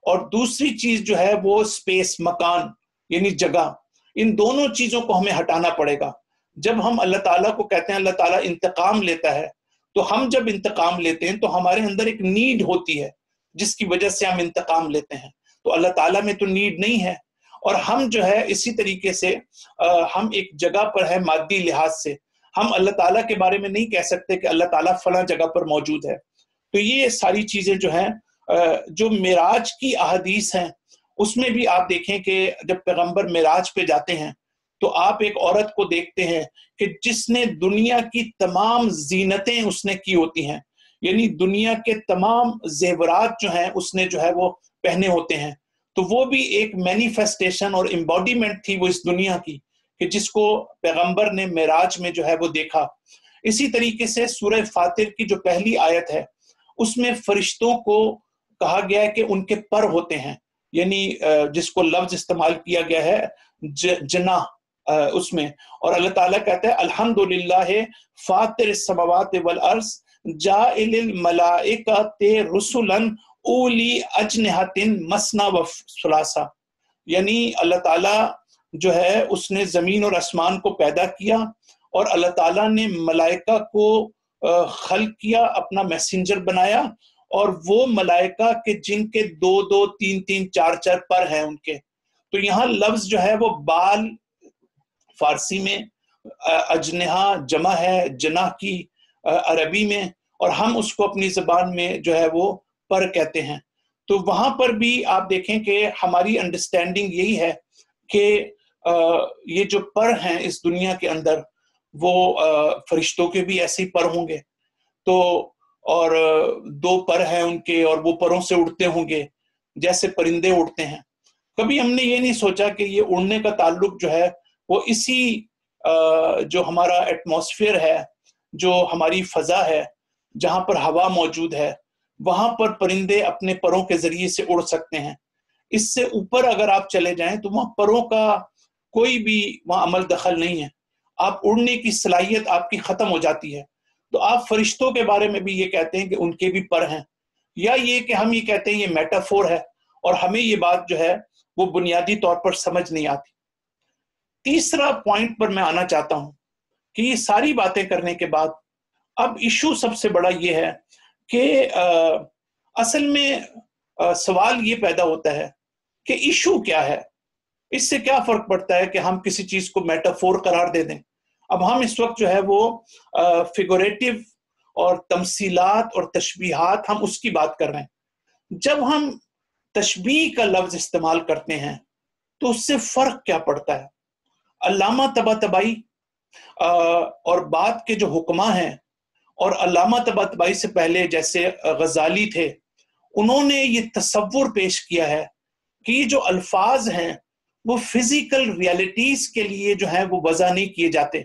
اور دوسری چیز جو ہے وہ اسپیس، مکان یعنی جگہ. ان دونوں چیزوں کو ہمیں ہٹانا پڑے گا. جب ہم اللہ تعالیٰ کو کہتے ہیں اللہ تعالیٰ انتقام لیتا ہے، تو ہم جب انتقام لیتے ہیں تو ہمارے اندر ایک نیڈ ہوتی ہے جس کی وجہ سے ہم انتقام لیتے ہیں. تو اللہ تعالیٰ میں تو نیڈ نہیں ہے. اور ہم جو ہے اسی طریقے سے ہم ایک جگہ پر ہے مادی لحاظ سے، ہم اللہ تعالیٰ کے بارے میں نہیں کہہ سکتے کہ اللہ تعالیٰ فلاں جگہ پر موجود ہے. تو یہ ساری چیزیں جو ہیں جو معراج کی احادیث ہیں اس میں بھی آپ دیکھیں کہ جب پیغمبر معراج پہ جاتے ہیں تو آپ ایک عورت کو دیکھتے ہیں کہ جس نے دنیا کی تمام زینتیں اس نے کی ہوتی ہیں، یعنی دنیا کے تمام زیورات جو ہیں اس نے جو ہے وہ پہنے ہوتے ہیں. تو وہ بھی ایک مینیفیسٹیشن اور امباڈیمنٹ تھی وہ اس دنیا کی کہ جس کو پیغمبر نے معراج میں جو ہے وہ دیکھا. اسی طریقے سے سورہ فاطر کی جو پہلی آیت ہے اس میں فرشتوں کو کہا گیا ہے کہ ان کے پر ہوتے ہیں، یعنی جس کو لفظ استعمال کیا گیا ہے جناح اس میں. اور اللہ تعالیٰ کہتا ہے الحمدللہ فاطر السماوات والارض جاعل الملائکۃ رسلا اولی اجنحۃ مثنی و ثلاثہ، یعنی اللہ تعالیٰ جو ہے اس نے زمین اور آسمان کو پیدا کیا اور اللہ تعالیٰ نے ملائکہ کو خلق کیا، اپنا میسنجر بنایا، اور وہ ملائکہ کے جن کے 2 3 3 4 4 پر ہیں ان کے. تو یہاں لفظ جو ہے وہ بال فارسی میں، اجنحا جمع ہے جناح کی عربی میں، اور ہم اس کو اپنی زبان میں جو ہے وہ پر کہتے ہیں۔ تو وہاں پر بھی آپ دیکھیں کہ ہماری انڈرسٹینڈنگ یہی ہے کہ یہ جو پر ہیں اس دنیا کے اندر، وہ فرشتوں کے بھی ایسے ہی پر ہوں گے، تو اور دو پر ہیں ان کے، اور وہ پروں سے اڑتے ہوں گے جیسے پرندے اڑتے ہیں۔ کبھی ہم نے یہ نہیں سوچا کہ یہ اڑنے کا تعلق جو ہے وہ اسی جو ہمارا ایٹماسفیئر ہے، جو ہماری فضا ہے، جہاں پر ہوا موجود ہے، وہاں پر پرندے اپنے پروں کے ذریعے سے اڑ سکتے ہیں۔ اس سے اوپر اگر آپ چلے جائیں تو وہاں پروں کا کوئی بھی وہاں عمل دخل نہیں ہے، آپ اڑنے کی صلاحیت آپ کی ختم ہو جاتی ہے۔ تو آپ فرشتوں کے بارے میں بھی یہ کہتے ہیں کہ ان کے بھی پر ہیں، یا یہ کہ ہم یہ کہتے ہیں یہ میٹافور ہے، اور ہمیں یہ بات جو ہے وہ بنیادی طور پر سمجھ نہیں آتی۔ تیسرا پوائنٹ پر میں آنا چاہتا ہوں کہ یہ ساری باتیں کرنے کے بعد اب ایشو سب سے بڑا یہ ہے کہ اصل میں سوال یہ پیدا ہوتا ہے کہ ایشو کیا ہے، اس سے کیا فرق پڑتا ہے کہ ہم کسی چیز کو میٹافور قرار دے دیں۔ اب ہم اس وقت جو ہے وہ فیگوریٹو اور تمثیلات اور تشبیہات، ہم اس کی بات کر رہے ہیں۔ جب ہم تشبیہ کا لفظ استعمال کرتے ہیں تو اس سے فرق کیا پڑتا ہے؟ علامہ طباطبائی اور بعد کے جو حکماء ہیں، اور علامہ طباطبائی سے پہلے جیسے غزالی تھے، انہوں نے یہ تصور پیش کیا ہے کہ یہ جو الفاظ ہیں وہ فزیکل ریالٹیز کے لیے جو ہیں وہ وضع نہیں کیے جاتے،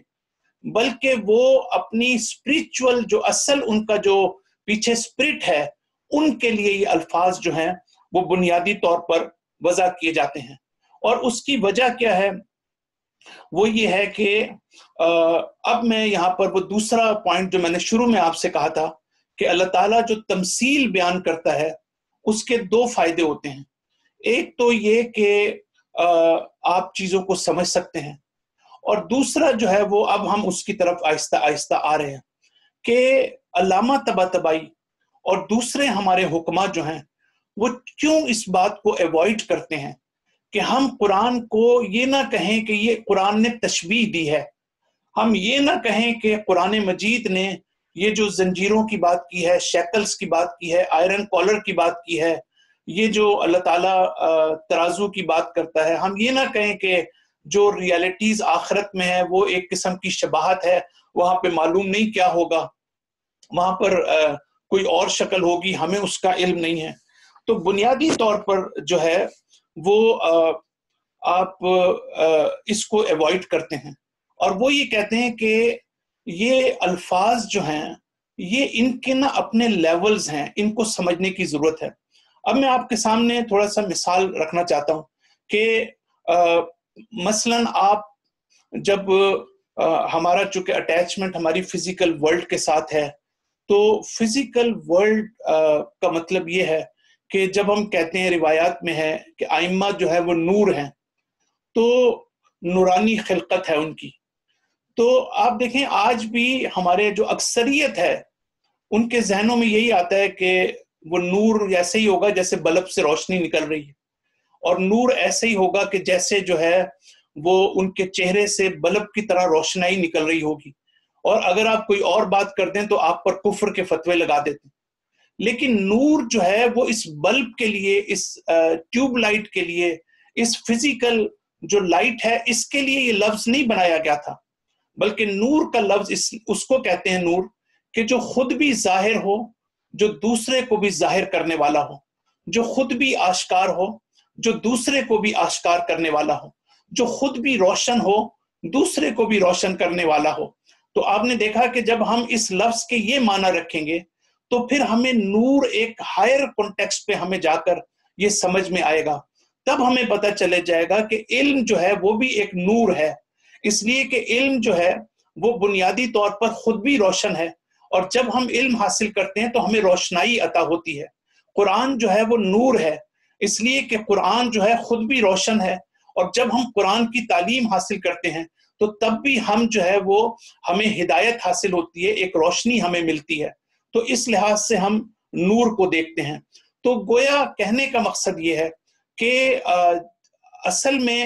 بلکہ وہ اپنی اسپرچول جو اصل ان کا جو پیچھے اسپرٹ ہے، ان کے لیے یہ الفاظ جو ہیں وہ بنیادی طور پر وضع کیے جاتے ہیں۔ اور اس کی وجہ کیا ہے؟ وہ یہ ہے کہ اب میں یہاں پر وہ دوسرا پوائنٹ جو میں نے شروع میں آپ سے کہا تھا کہ اللہ تعالیٰ جو تمثیل بیان کرتا ہے اس کے دو فائدے ہوتے ہیں۔ ایک تو یہ کہ آپ چیزوں کو سمجھ سکتے ہیں، اور دوسرا جو ہے وہ اب ہم اس کی طرف آہستہ آہستہ آ رہے ہیں کہ علامہ طباطبائی اور دوسرے ہمارے حکماء جو ہیں وہ کیوں اس بات کو ایوائڈ کرتے ہیں کہ ہم قرآن کو یہ نہ کہیں کہ یہ قرآن نے تشبیہ دی ہے، ہم یہ نہ کہیں کہ قرآن مجید نے یہ جو زنجیروں کی بات کی ہے، شیکلز کی بات کی ہے، آئرن کالر کی بات کی ہے، یہ جو اللہ تعالیٰ ترازو کی بات کرتا ہے، ہم یہ نہ کہیں کہ جو ریالٹیز آخرت میں ہے وہ ایک قسم کی شباہت ہے، وہاں پہ معلوم نہیں کیا ہوگا، وہاں پر کوئی اور شکل ہوگی، ہمیں اس کا علم نہیں ہے۔ تو بنیادی طور پر جو ہے وہ آپ اس کو ایوائڈ کرتے ہیں، اور وہ یہ کہتے ہیں کہ یہ الفاظ جو ہیں یہ ان کے نہ اپنے لیولز ہیں، ان کو سمجھنے کی ضرورت ہے۔ اب میں آپ کے سامنے تھوڑا سا مثال رکھنا چاہتا ہوں کہ مثلاً آپ جب ہمارا چونکہ اٹیچمنٹ ہماری فزیکل ورلڈ کے ساتھ ہے، تو فزیکل ورلڈ کا مطلب یہ ہے کہ جب ہم کہتے ہیں روایات میں ہے کہ ائمہ جو ہے وہ نور ہیں، تو نورانی خلقت ہے ان کی، تو آپ دیکھیں آج بھی ہمارے جو اکثریت ہے ان کے ذہنوں میں یہی آتا ہے کہ وہ نور ایسے ہی ہوگا جیسے بلب سے روشنی نکل رہی ہے، اور نور ایسے ہی ہوگا کہ جیسے جو ہے وہ ان کے چہرے سے بلب کی طرح روشنائی نکل رہی ہوگی، اور اگر آپ کوئی اور بات کر دیں تو آپ پر کفر کے فتوے لگا دیتے ہیں۔ لیکن نور جو ہے وہ اس بلب کے لیے، اس ٹیوب لائٹ کے لیے، اس فزیکل جو لائٹ ہے اس کے لیے یہ لفظ نہیں بنایا گیا تھا، بلکہ نور کا لفظ اس کو کہتے ہیں نور کہ جو خود بھی ظاہر ہو، جو دوسرے کو بھی ظاہر کرنے والا ہو، جو خود بھی آشکار ہو، جو دوسرے کو بھی آشکار کرنے والا ہو، جو خود بھی روشن ہو، دوسرے کو بھی روشن کرنے والا ہو۔ تو آپ نے دیکھا کہ جب ہم اس لفظ کے یہ معنی رکھیں گے تو پھر ہمیں نور ایک ہائر کانٹیکسٹ پہ ہمیں جا کر یہ سمجھ میں آئے گا، تب ہمیں پتہ چلے جائے گا کہ علم جو ہے وہ بھی ایک نور ہے، اس لیے کہ علم جو ہے وہ بنیادی طور پر خود بھی روشن ہے، اور جب ہم علم حاصل کرتے ہیں تو ہمیں روشنائی عطا ہوتی ہے۔ قرآن جو ہے وہ نور ہے، اس لیے کہ قرآن جو ہے خود بھی روشن ہے، اور جب ہم قرآن کی تعلیم حاصل کرتے ہیں تو تب بھی ہم جو ہے وہ ہمیں ہدایت حاصل ہوتی ہے، ایک روشنی ہمیں ملتی ہے، تو اس لحاظ سے ہم نور کو دیکھتے ہیں۔ تو گویا کہنے کا مقصد یہ ہے کہ اصل میں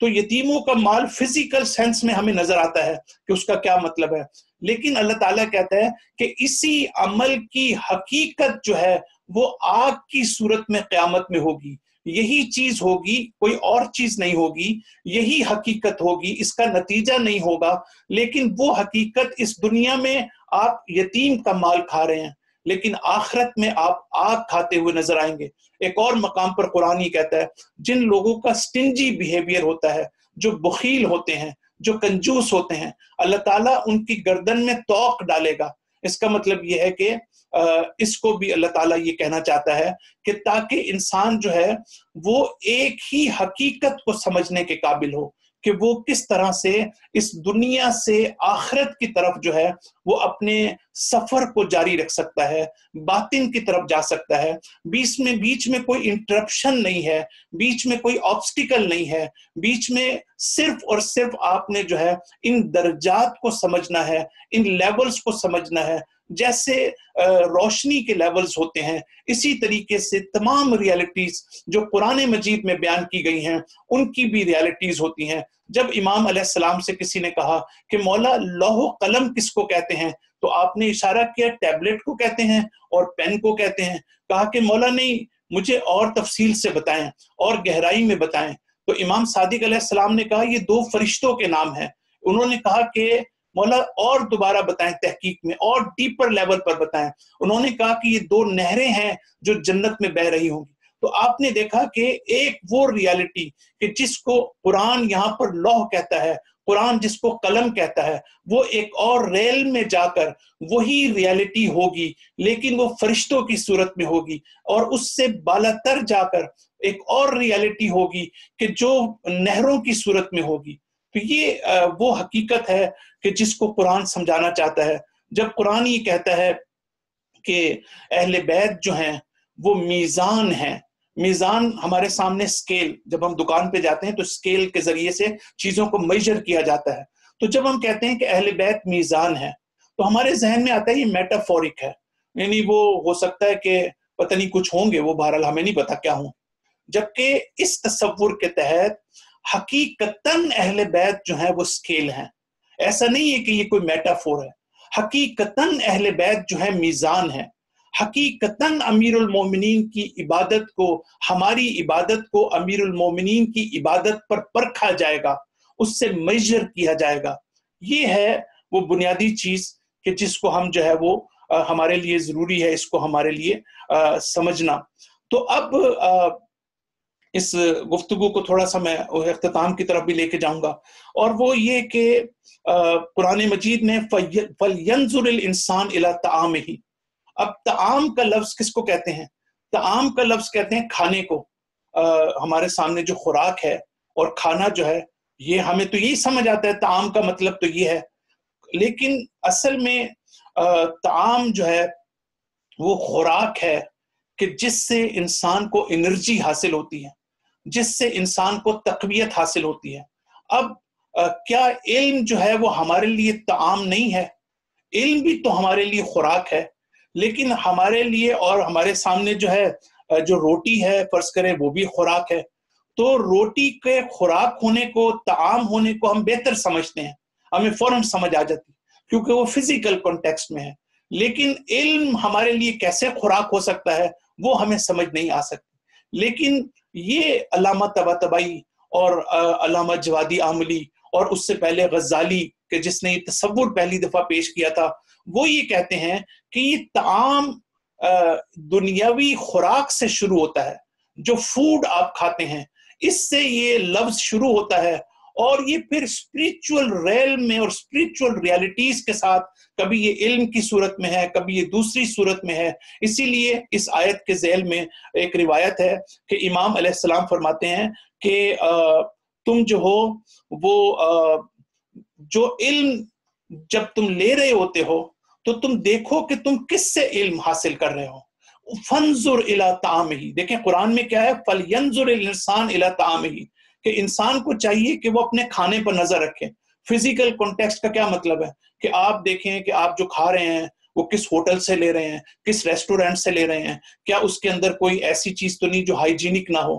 تو یتیموں کا مال فزیکل سینس میں ہمیں نظر آتا ہے کہ اس کا کیا مطلب ہے، لیکن اللہ تعالیٰ کہتا ہے کہ اسی عمل کی حقیقت جو ہے وہ آگ کی صورت میں قیامت میں ہوگی، یہی چیز ہوگی، کوئی اور چیز نہیں ہوگی، یہی حقیقت ہوگی، اس کا نتیجہ نہیں ہوگا، لیکن وہ حقیقت اس دنیا میں آپ یتیم کا مال کھا رہے ہیں، لیکن آخرت میں آپ آگ کھاتے ہوئے نظر آئیں گے۔ ایک اور مقام پر قرآن یہ کہتا ہے جن لوگوں کا سٹنجی بیہیویئر ہوتا ہے، جو بخیل ہوتے ہیں، جو کنجوس ہوتے ہیں، اللہ تعالیٰ ان کی گردن میں توق ڈالے گا۔ اس کا مطلب یہ ہے کہ اس کو بھی اللہ تعالیٰ یہ کہنا چاہتا ہے کہ تاکہ انسان جو ہے وہ ایک ہی حقیقت کو سمجھنے کے قابل ہو کہ وہ کس طرح سے اس دنیا سے آخرت کی طرف جو ہے وہ اپنے سفر کو جاری رکھ سکتا ہے، باطن کی طرف جا سکتا ہے، بیچ میں کوئی انٹرپشن نہیں ہے، بیچ میں کوئی آبسٹیکل نہیں ہے، بیچ میں صرف اور صرف آپ نے جو ہے ان درجات کو سمجھنا ہے، ان لیولز کو سمجھنا ہے۔ جیسے روشنی کے لیولز ہوتے ہیں، اسی طریقے سے تمام ریالٹیز جو قرآن مجید میں بیان کی گئی ہیں ان کی بھی ریالٹیز ہوتی ہیں۔ جب امام علیہ السلام سے کسی نے کہا کہ مولا لوح و قلم کس کو کہتے ہیں، تو آپ نے اشارہ کیا ٹیبلٹ کو کہتے ہیں اور پین کو کہتے ہیں۔ کہا کہ مولا نہیں، مجھے اور تفصیل سے بتائیں اور گہرائی میں بتائیں۔ تو امام صادق علیہ السلام نے کہا یہ دو فرشتوں کے نام ہیں۔ انہوں نے کہا کہ مولا اور دوبارہ بتائیں، تحقیق میں اور ڈیپر لیول پر بتائیں۔ انہوں نے کہا کہ یہ دو نہریں ہیں جو جنت میں بہہ رہی ہوں گی۔ تو آپ نے دیکھا کہ ایک وہ ریالٹی کہ جس کو قرآن یہاں پر لوح کہتا ہے، قرآن جس کو قلم کہتا ہے، وہ ایک اور ریل میں جا کر وہی ریالٹی ہوگی، لیکن وہ فرشتوں کی صورت میں ہوگی، اور اس سے بالاتر جا کر ایک اور ریالٹی ہوگی کہ جو نہروں کی صورت میں ہوگی۔ تو یہ وہ حقیقت ہے کہ جس کو قرآن سمجھانا چاہتا ہے۔ جب قرآن یہ کہتا ہے کہ اہل بیت جو ہیں وہ میزان ہیں، میزان ہمارے سامنے اسکیل، جب ہم دکان پہ جاتے ہیں تو اسکیل کے ذریعے سے چیزوں کو میجر کیا جاتا ہے۔ تو جب ہم کہتے ہیں کہ اہل بیت میزان ہے تو ہمارے ذہن میں آتا ہے یہ میٹافورک ہے، یعنی وہ ہو سکتا ہے کہ پتہ نہیں کچھ ہوں گے، وہ بہرحال ہمیں نہیں پتا کیا ہوں۔ جبکہ اس تصور کے تحت حقیقتاً اہل بیت جو ہیں وہ اسکیل ہیں۔ ایسا نہیں ہے کہ یہ کوئی میٹافور ہے، حقیقتاً اہل بیت جو ہے میزان ہے۔ حقیقتاً امیر المومنین کی عبادت کو، ہماری عبادت کو امیر المومنین کی عبادت پر پرکھا جائے گا، اس سے میجر کیا جائے گا۔ یہ ہے وہ بنیادی چیز کہ جس کو ہم جو ہے وہ ہمارے لیے ضروری ہے اس کو ہمارے لیے سمجھنا۔ تو اب اس گفتگو کو تھوڑا سا میں اختتام کی طرف بھی لے کے جاؤں گا، اور وہ یہ کہ قرآن مجید میں فَلْيَنْظُرِ الْإِنسَانُ إِلَىٰ طَعَامِهِ، اب طعام کا لفظ کس کو کہتے ہیں؟ طعام کا لفظ کہتے ہیں کھانے کو۔ ہمارے سامنے جو خوراک ہے اور کھانا جو ہے، یہ ہمیں تو یہی سمجھ آتا ہے، طعام کا مطلب تو یہ ہے، لیکن اصل میں طعام جو ہے وہ خوراک ہے کہ جس سے انسان کو انرجی حاصل ہوتی ہے، جس سے انسان کو تقویت حاصل ہوتی ہے۔ اب کیا علم جو ہے وہ ہمارے لیے طعام نہیں ہے؟ علم بھی تو ہمارے لیے خوراک ہے، لیکن ہمارے لیے اور ہمارے سامنے جو ہے جو روٹی ہے فرض کریں وہ بھی خوراک ہے۔ تو روٹی کے خوراک ہونے کو، طعام ہونے کو ہم بہتر سمجھتے ہیں، ہمیں فوراً سمجھ آ جاتی کیونکہ وہ فزیکل کانٹیکسٹ میں ہے، لیکن علم ہمارے لیے کیسے خوراک ہو سکتا ہے وہ ہمیں سمجھ نہیں آ سکتی۔ لیکن یہ علامہ طباطبائی اور علامہ جوادی عاملی اور اس سے پہلے غزالی کہ جس نے یہ تصور پہلی دفعہ پیش کیا تھا، وہ یہ کہتے ہیں کہ یہ طعام دنیاوی خوراک سے شروع ہوتا ہے، جو فوڈ آپ کھاتے ہیں اس سے یہ لفظ شروع ہوتا ہے، اور یہ پھر اسپریچول ریلم میں اور اسپریچول ریالٹیز کے ساتھ کبھی یہ علم کی صورت میں ہے، کبھی یہ دوسری صورت میں ہے۔ اسی لیے اس آیت کے ذیل میں ایک روایت ہے کہ امام علیہ السلام فرماتے ہیں کہ تم جو ہو وہ جو علم جب تم لے رہے ہوتے ہو تو تم دیکھو کہ تم کس سے علم حاصل کر رہے ہو۔ فَانظُرْ إِلَىٰ طَعَامِهِ، دیکھیں قرآن میں کیا ہے، فَلْيَنظُرِ الْإِنسَانُ إِلَىٰ طَعَامِهِ، کہ انسان کو چاہیے کہ وہ اپنے کھانے پر نظر رکھے۔ فزیکل کانٹیکسٹ کا کیا مطلب ہے کہ آپ دیکھیں کہ آپ جو کھا رہے ہیں وہ کس ہوٹل سے لے رہے ہیں، کس ریسٹورینٹ سے لے رہے ہیں، کیا اس کے اندر کوئی ایسی چیز تو نہیں جو ہائیجینک نہ ہو۔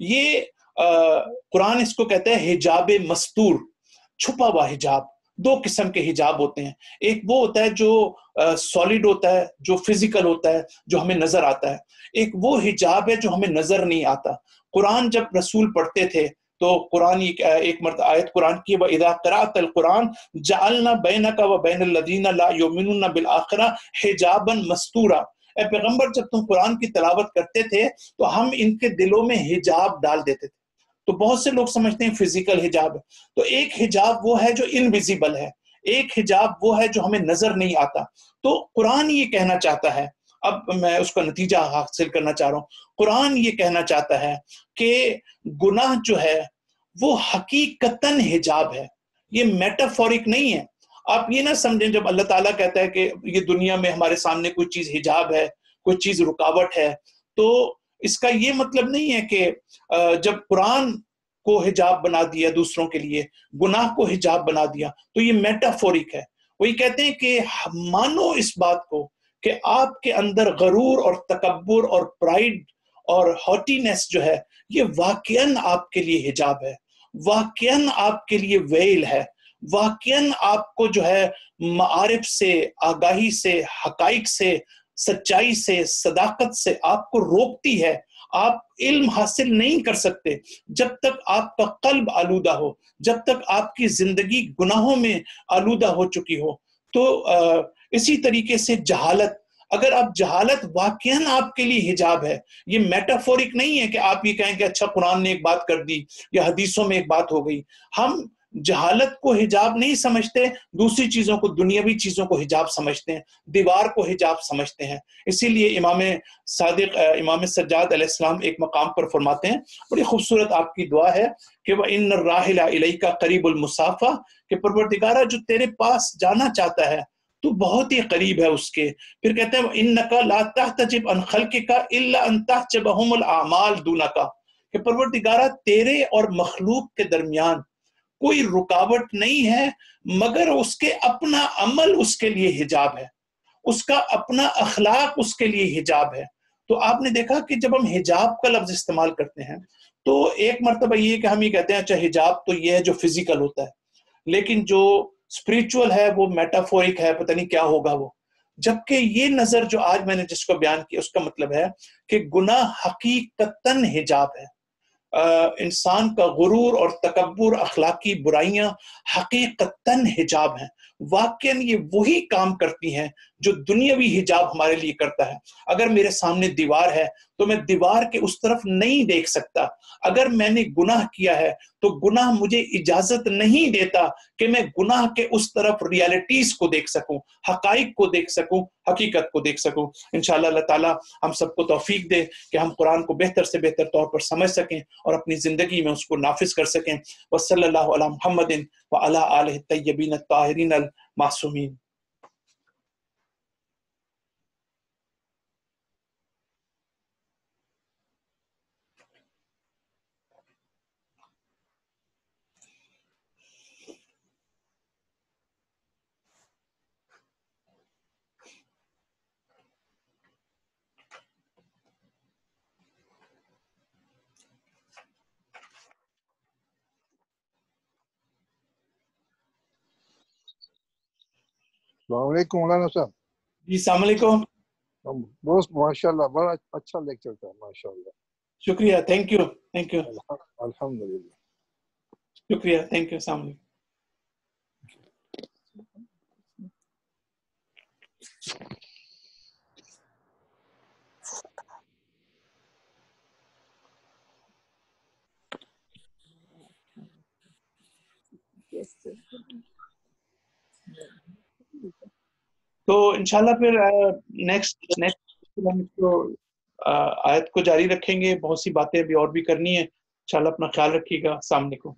یہ قرآن اس کو کہتا ہے حجاب مستور، چھپا ہوا حجاب۔ دو قسم کے حجاب ہوتے ہیں، ایک وہ ہوتا ہے جو سالڈ ہوتا ہے، جو فزیکل ہوتا ہے، جو ہمیں نظر آتا ہے، ایک وہ حجاب ہے جو ہمیں نظر نہیں آتا۔ قرآن جب رسول پڑھتے تھے تو قرآن ایک مرتبہ آیت قرآن کی وَإِذَا قَرَأْتَ الْقُرْآنَ جَعَلْنَا بَيْنَكَ وَبَيْنَ الَّذِينَ لَا يُؤْمِنُونَ بِالْآخِرَةِ حِجَابًا مَسْتُورًا، اے پیغمبر جب تم قرآن کی تلاوت کرتے تھے تو ہم ان کے دلوں میں حجاب ڈال دیتے تھے۔ تو بہت سے لوگ سمجھتے ہیں فزیکل حجاب ہے، تو ایک حجاب وہ ہے جو انویزیبل ہے، ایک حجاب وہ ہے جو ہمیں نظر نہیں آتا۔ تو قرآن یہ کہنا چاہتا ہے، اب میں اس کا نتیجہ حاصل کرنا چاہ رہا ہوں، قرآن یہ کہنا چاہتا ہے کہ گناہ جو ہے وہ حقیقتاً حجاب ہے، یہ میٹافورک نہیں ہے۔ آپ یہ نہ سمجھیں جب اللہ تعالیٰ کہتا ہے کہ یہ دنیا میں ہمارے سامنے کوئی چیز حجاب ہے، کوئی چیز رکاوٹ ہے، تو اس کا یہ مطلب نہیں ہے کہ جب قرآن کو حجاب بنا دیا دوسروں کے لیے، گناہ کو حجاب بنا دیا، تو یہ میٹافورک ہے۔ وہی کہتے ہیں کہ مانو اس بات کو کہ آپ کے اندر غرور اور تکبر اور پرائیڈ اور ہاٹینس جو ہے یہ واقعاً آپ کے لیے حجاب ہے، واقعاً آپ کے لیے ویل ہے، واقعاً آپ کو جو ہے معارف سے، آگاہی سے، حقائق سے، سچائی سے، صداقت سے آپ کو روکتی ہے۔ آپ علم حاصل نہیں کر سکتے جب تک آپ کا قلب آلودہ ہو، جب تک آپ کی زندگی گناہوں میں آلودہ ہو چکی ہو۔ تو اسی طریقے سے جہالت، اگر آپ جہالت واقعاً آپ کے لیے حجاب ہے، یہ میٹافورک نہیں ہے کہ آپ یہ کہیں کہ اچھا قرآن نے ایک بات کر دی یا حدیثوں میں ایک بات ہو گئی۔ ہم جہالت کو حجاب نہیں سمجھتے، دوسری چیزوں کو، دنیاوی چیزوں کو حجاب سمجھتے ہیں، دیوار کو حجاب سمجھتے ہیں۔ اسی لیے امام صادق، امام سجاد علیہ السلام ایک مقام پر فرماتے ہیں، بڑی خوبصورت آپ کی دعا ہے کہ وَإِنَّ الرَّاحِلَ إِلَيْكَ قَرِيبُ الْمُسَافَةِ، کہ پروردگارہ جو تیرے پاس جانا چاہتا ہے تو بہت ہی قریب ہے اس کے۔ پھر کہتے ہیں وَإِنَّكَ لَا تَحْتَجِبْ عَنْ خَلْقِكَ إِلَّا أَن تَحْجِبَهُمُ الْأَعْمَالُ دُونَكَ، کہ پروردگارہ تیرے اور مخلوق کے درمیان کوئی رکاوٹ نہیں ہے مگر اس کے اپنا عمل اس کے لیے حجاب ہے، اس کا اپنا اخلاق اس کے لیے حجاب ہے۔ تو آپ نے دیکھا کہ جب ہم حجاب کا لفظ استعمال کرتے ہیں تو ایک مرتبہ یہ کہ ہم یہ کہتے ہیں اچھا حجاب تو یہ ہے جو فزیکل ہوتا ہے، لیکن جو اسپریچول ہے وہ میٹافورک ہے، پتہ نہیں کیا ہوگا وہ۔ جبکہ یہ نظر جو آج میں نے جس کو بیان کیا اس کا مطلب ہے کہ گناہ حقیقتاً حجاب ہے۔ انسان کا غرور اور تکبر، اخلاقی برائیاں حقیقتاً حجاب ہیں، واقعاً یہ وہی کام کرتی ہیں جو دنیاوی حجاب ہمارے لیے کرتا ہے۔ اگر میرے سامنے دیوار ہے تو میں دیوار کے اس طرف نہیں دیکھ سکتا۔ اگر میں نے گناہ کیا ہے تو گناہ مجھے اجازت نہیں دیتا کہ میں گناہ کے اس طرف ریالٹیز کو دیکھ سکوں، حقائق کو دیکھ سکوں، حقیقت کو دیکھ سکوں۔ انشاءاللہ اللہ تعالیٰ ہم سب کو توفیق دے کہ ہم قرآن کو بہتر سے بہتر طور پر سمجھ سکیں اور اپنی زندگی میں اس کو نافذ کر سکیں۔ وصلی اللہ علی محمد وعلی آلہ الطیبین الطاہرین المعصومین۔ السلام علیکم مولانا صاحب۔ جی السلام علیکم۔ بہت ماشاء اللہ، بڑا اچھا لیکچر تھا ماشاء اللہ۔ شکریہ، تھینک یو، تھینک یو، الحمد للہ، شکریہ، تھینک یو، السلام علیکم۔ تو انشاءاللہ پھر نیکسٹ ہم اس کو آیت کو جاری رکھیں گے، بہت سی باتیں ابھی اور بھی کرنی ہے۔ انشاءاللہ اپنا خیال رکھیے گا، السلام علیکم۔